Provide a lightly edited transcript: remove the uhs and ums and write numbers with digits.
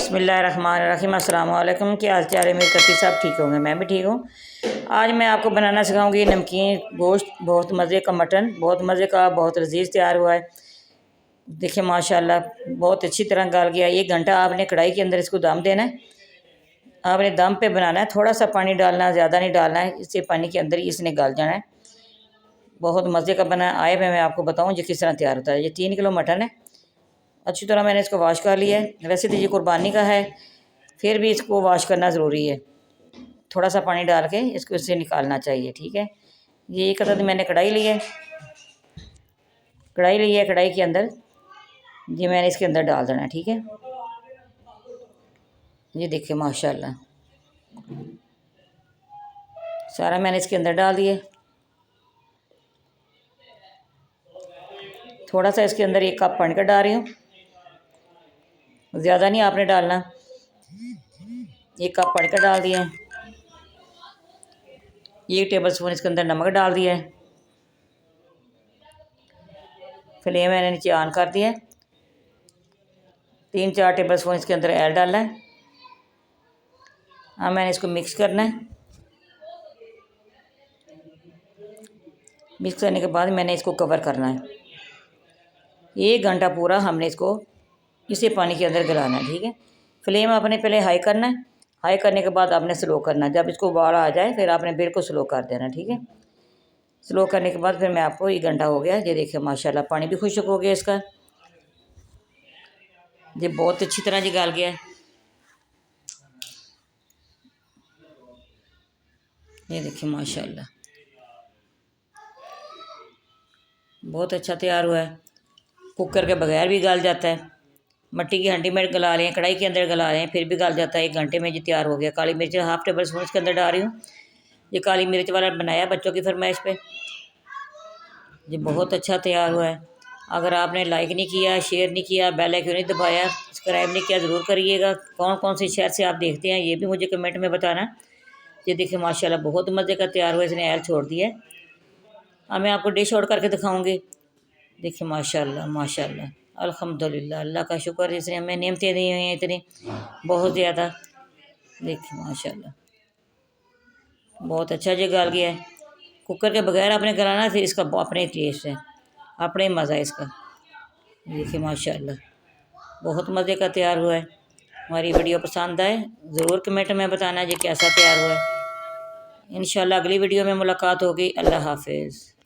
बिस्मिल्लाहिर्रहमानिर्रहीम। अस्सलाम वालेकुम। क्या हाल चाल है मेरे कत्ती साहब? ठीक होंगे, मैं भी ठीक हूँ। आज मैं आपको बनाना सिखाऊंगी नमकीन गोश्त, बहुत मज़े का मटन, बहुत मज़े का, बहुत लजीज तैयार हुआ है। देखिए माशाल्लाह बहुत अच्छी तरह गल गया। 1 घंटा आपने कढ़ाई के अंदर इसको दम देना है। आपने दम पे बनाना है, थोड़ा सा पानी डालना, ज़्यादा नहीं डालना है। इससे पानी के अंदर ही इसने गल जाना है। बहुत मज़े का बना आए मैं आपको बताऊँ ये किस तरह तैयार होता है। ये 3 किलो मटन है। अच्छी तरह मैंने इसको वॉश कर लिया है। वैसे तो ये कुर्बानी का है, फिर भी इसको वॉश करना ज़रूरी है। थोड़ा सा पानी डाल के इसको इससे निकालना चाहिए, ठीक है। ये एक अदद मैंने कढ़ाई ली है। कढ़ाई के अंदर ये मैंने इसके अंदर डाल देना है, ठीक है। ये देखिए माशाल्लाह सारा मैंने इसके अंदर डाल दिए। थोड़ा सा इसके अंदर 1 कप पानी का डाल रही हूँ, ज़्यादा नहीं आपने डालना। 1 कप पानी का डाल दिया है। 1 टेबल स्पून इसके अंदर नमक डाल दिया है। फ्लेम मैंने नीचे ऑन कर दिया है। 3-4 टेबल स्पून इसके अंदर ऑयल डालना है। अब मैंने इसको मिक्स करना है। मिक्स करने के बाद मैंने इसको कवर करना है। 1 घंटा पूरा हमने इसको इसी पानी के अंदर गलाना है, ठीक है। फ्लेम आपने पहले हाई करना है। हाई करने के बाद आपने स्लो करना है। जब इसको उबाल आ जाए फिर आपने बिल्कुल स्लो कर देना, ठीक है। स्लो करने के बाद फिर मैं आपको 1 घंटा हो गया, ये देखिए माशाल्लाह पानी भी खुश्क हो गया इसका। ये बहुत अच्छी तरह जी गल गया है। ये देखिए माशाल्लाह बहुत अच्छा तैयार हुआ है। कुकर के बगैर भी गल जाता है। मट्टी की हांडी में गला रहे हैं, कढ़ाई के अंदर गला रहे हैं, फिर भी गल जाता है। 1 घंटे में ये तैयार हो गया। काली मिर्च 1/2 टेबल स्पून इसके अंदर डाल रही हूँ। ये काली मिर्च वाला बनाया बच्चों की फरमाइश पे। ये बहुत अच्छा तैयार हुआ है। अगर आपने लाइक नहीं किया, शेयर नहीं किया, बेल आइकन नहीं दबाया, सब्सक्राइब नहीं किया, ज़रूर करिएगा। कौन कौन से शहर से आप देखते हैं ये भी मुझे कमेंट में बताना। ये देखिए माशाल्लाह बहुत मज़े का तैयार हुआ। इसने ऑयल छोड़ दिया है। अब मैं आपको डिश आउट करके दिखाऊंगी। देखिए माशाल्लाह माशाल्लाह अल्हम्दुलिल्लाह, अल्लाह का शुक्र इसने हमें नेमतें दी हुई हैं इतनी बहुत ज़्यादा। देखिए माशाल्लाह बहुत अच्छा ये गल गया है। कुकर के बगैर आपने गलाना, फिर इसका अपने टेस्ट है, अपने मज़ा है इसका। देखिए माशाल्लाह बहुत मज़े का तैयार हुआ है। हमारी वीडियो पसंद आए ज़रूर कमेंट में बताना ये कैसा तैयार हुआ है। इंशाल्लाह अगली वीडियो में मुलाकात होगी। अल्लाह हाफिज़।